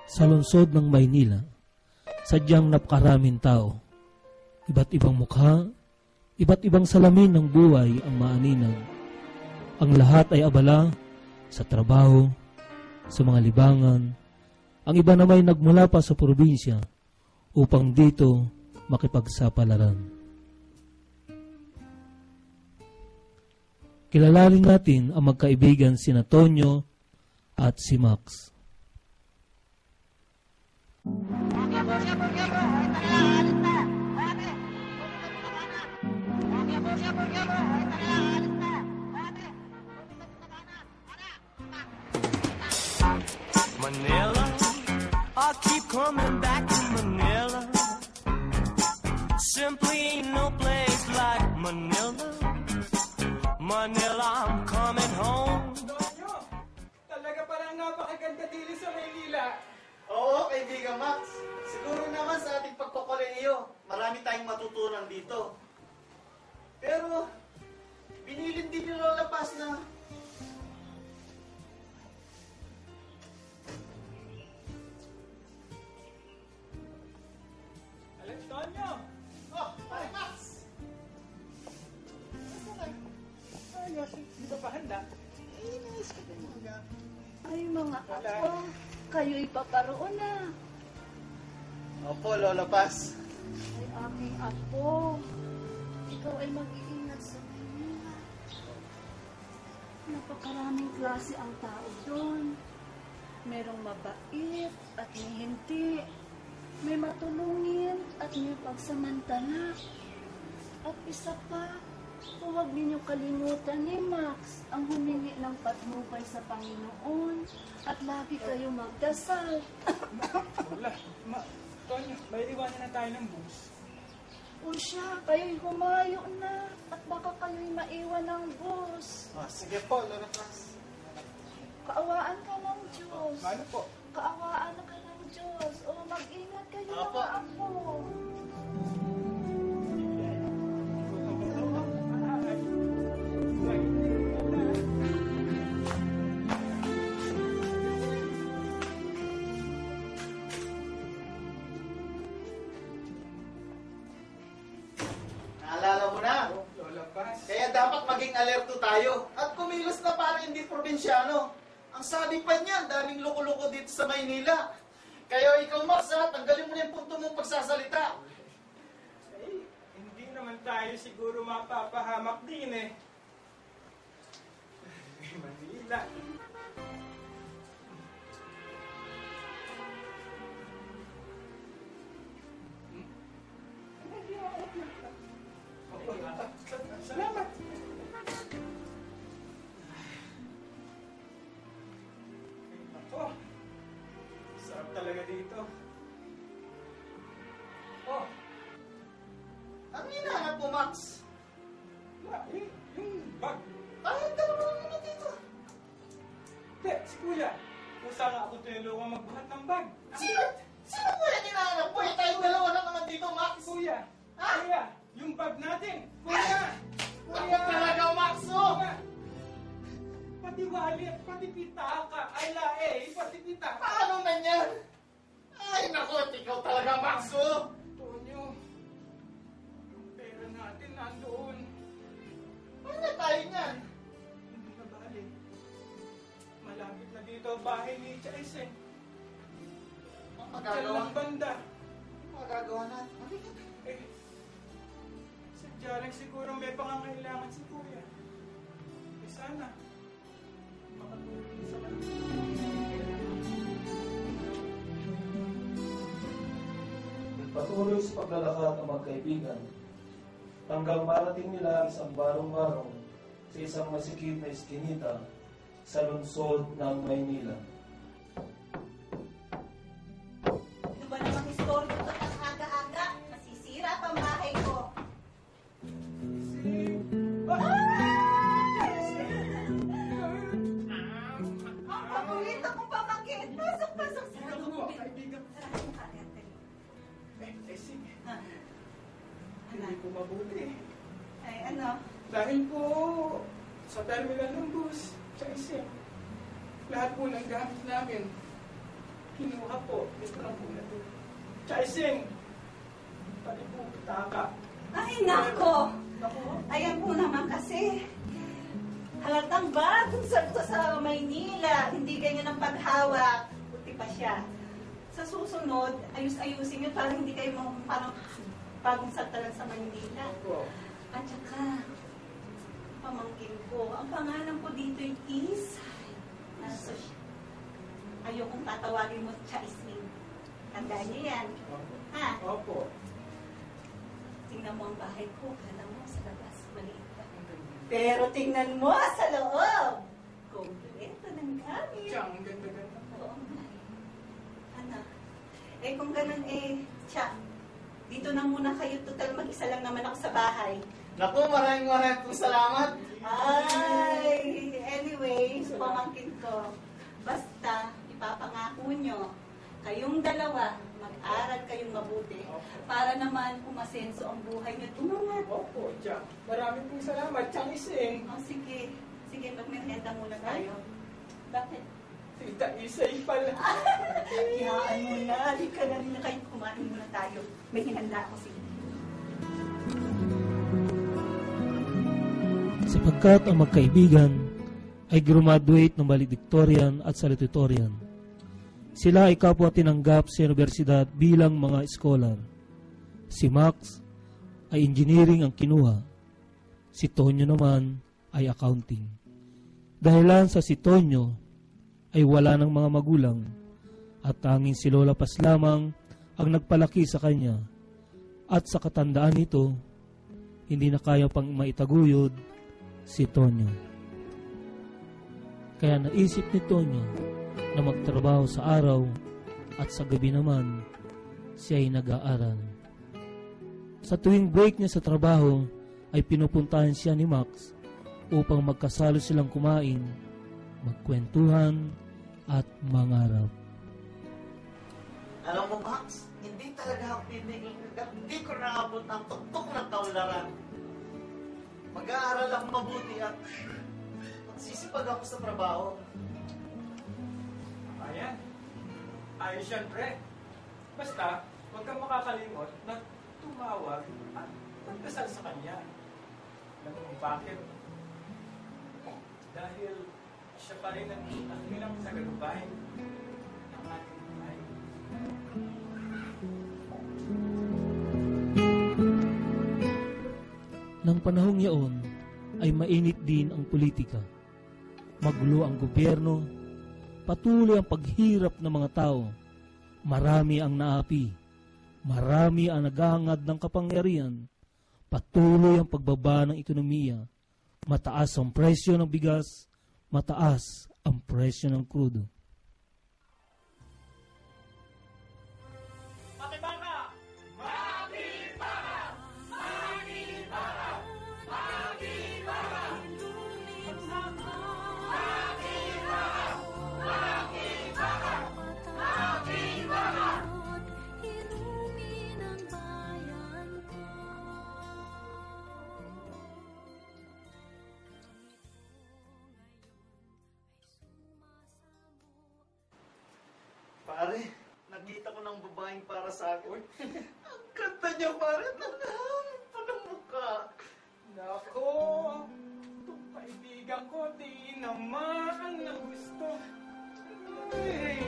Sa lungsod ng Maynila, sadyang napakaraming tao. Iba't ibang mukha, iba't ibang salamin ng buhay ang maaninag. Ang lahat ay abala sa trabaho, sa mga libangan. Ang iba naman ay nagmula pa sa probinsya upang dito makipagsapalaran. Kilalanin natin ang magkaibigan sina Tonyo at si Max. Manila, I keep coming back to Manila. Simply ain't no place like Manila. Manila, I'm coming home. Tonyo, talaga parang napakaganda dili sa Maynila. Oo, kaibigan Max. Siguro naman sa ating pagkokolehiyo, marami tayong matutunan dito. Pero, binilin din ni Lola Paz na Alam, Tonyo! oh, ay Max! Ayos, di ba pa handa? Nais ka din mga. Ay, mga apo, kayo'y paparoon na. Opo, Lola Paz. Ay, aking apo, ikaw ay mag-iingat sa Maynila. Napakaraming klase ang tao doon. Merong mabait at may hindi. May matulungin at may pagsamantala. At isa pa, huwag ninyo kalimutan ni Max ang humingi ng patnubay sa Panginoon at lagi kayo magdasal. Wala. Tonyo, may iwanan na tayo ng bus. O siya, kayo'y humayo na at baka kayo'y maiwan ng bus. Oh, sige po, Lola Paz. Kaawaan ka ng Diyos. Ano po? Kaawaan ka ng Diyos. O mag-ingat kayo Opo. mga apo. Naalala mo na. Lola Paz. Kaya dapat maging alerto tayo at kumilos na para hindi probinsyano. Ang sabi pa niyan, daming loko-loko dito sa Maynila. Kaya ikaw, Max, tanggalin mo na yung punto mong pagsasalita. Eh, hindi naman tayo siguro mapapahamak din eh. Manila. Salamat. Ako, sarap talaga dito. Oh, Ano hinahanap mo, Max? yung bag. Ay, dalawa lang naman dito. Hindi, si Kuya. Kusa nga ako tinulungan magbuhat ng bag. Sino po yan hinahanap mo? Eh, tayong dalawa lang naman dito, Max. Kuya, Ha? Kuya, yung bag natin. Kuya! Ako talaga, Max, oh! Kuya! Pati wallet, pati pitaka. Ay lae, pati pitaka. Paano na yan? Ay, naku, ikaw talaga, Max, oh! Tonyo, yung pera natin nandoon. Paano na tayo niyan? Hindi na bali. Malapit na dito ang bahay ni Chase eh. Ang Diyan magagawa, lang banda. magagawa natin. Halika. Eh, sadya lang siguro may pangangailangan si Kuya. Eh sana, makatulong sa kanya. Patuloy sa paglalakad ang magkaibigan hanggang marating nila ang isang barong-barong sa isang masikip na iskinita sa lungsod ng Maynila. Ano ba namang istoryo ito ang aga-aga? Masisira pa ang bahay ko. Ang paborito kong pamangkin. Pasok-pasok sa Ano po, kaibigan? Eh, sige. Hindi po mabuti. Ay, ano? Dahil po sa terminal ng bus, sa isip, lahat po ng gamit namin Kinuha po. Ito lang po na ito. Chaising! Pati po, taka. Ay, nako! Naku, Ayan po naman kasi. Halatang bagong salto sa Maynila. Hindi ganyan ang paghawak. Puti pa siya. Sa susunod, ayus-ayusin yun para hindi kayo parang bagong salto lang sa Maynila. po. At saka, pamangkin ko, ang pangalan ko dito ay Isay. Ayokong tatawagin mo Chaising. Tandaan niyo yan. Ha? Opo. Tingnan mo ang bahay ko. Kala mo sa labas, maliit lang. Pero tingnan mo sa loob. Kompleto ng gamit. Tiyang, ang ganda-ganda. Oo nga. Anak. Kung ganun tiya, dito na muna kayo. Total, mag-isa lang naman ako sa bahay. Naku, maraming pong salamat. Ay, anyway, pamangkin ko. Basta, ipapangako nyo, kayong dalawa, mag-aral kayong mabuti para naman umasenso ang buhay nyo. Tumangat. Opo, tiyang. Maraming pong salamat, Chaising. Oh, sige. Sige, magmerienda muna tayo. Bakit? Tita Isay pala. Hayaan mo na. Halika na rin na kayo. Kumain muna tayo. May hinanda ako sige. Sapagkat ang magkaibigan ay graduate ng valedictorian at salutatorian. Sila ay kapwa tinanggap sa universidad bilang mga scholar. Si Max ay engineering ang kinuha. Si Tonyo naman ay accounting. Dahilan sa si Tonyo ay wala ng mga magulang at tanging si Lola Paz lamang ang nagpalaki sa kanya. At sa katandaan nito, hindi na kaya pang maitaguyod si Tonyo. Kaya naisip ni Tonyo na magtrabaho sa araw at sa gabi naman siya ay nag-aaral. Sa tuwing break niya sa trabaho ay pinupuntahan siya ni Max upang magkasalo silang kumain, magkwentuhan at mangarap. Alam mo, Max, hindi talaga ako pinihinga at hindi ko naabot ang tuktok ng kaunlaran. Mag-aaral ako mabuti at magsisipag ako sa trabaho. Ayan. Ayos yan, pre. Basta, huwag kang makakalimot na tumawag at magdasal sa kanya. Alam mo bakit? Dahil siya pa rin ang ilang tagalubay ng ating buhay. Nang panahong yaon ay mainit din ang politika. Magulo ang gobyerno, patuloy ang paghirap ng mga tao, marami ang naapi, marami ang naghahangad ng kapangyarihan, patuloy ang pagbaba ng ekonomiya, mataas ang presyo ng bigas, mataas ang presyo ng krudo. Pare, nakita ko ng babaeng para sa akin. Ang ganda niya, pare. Tandaan pa ng mukha. Nako, itong kaibigan ko, di naman ang gusto. Ay,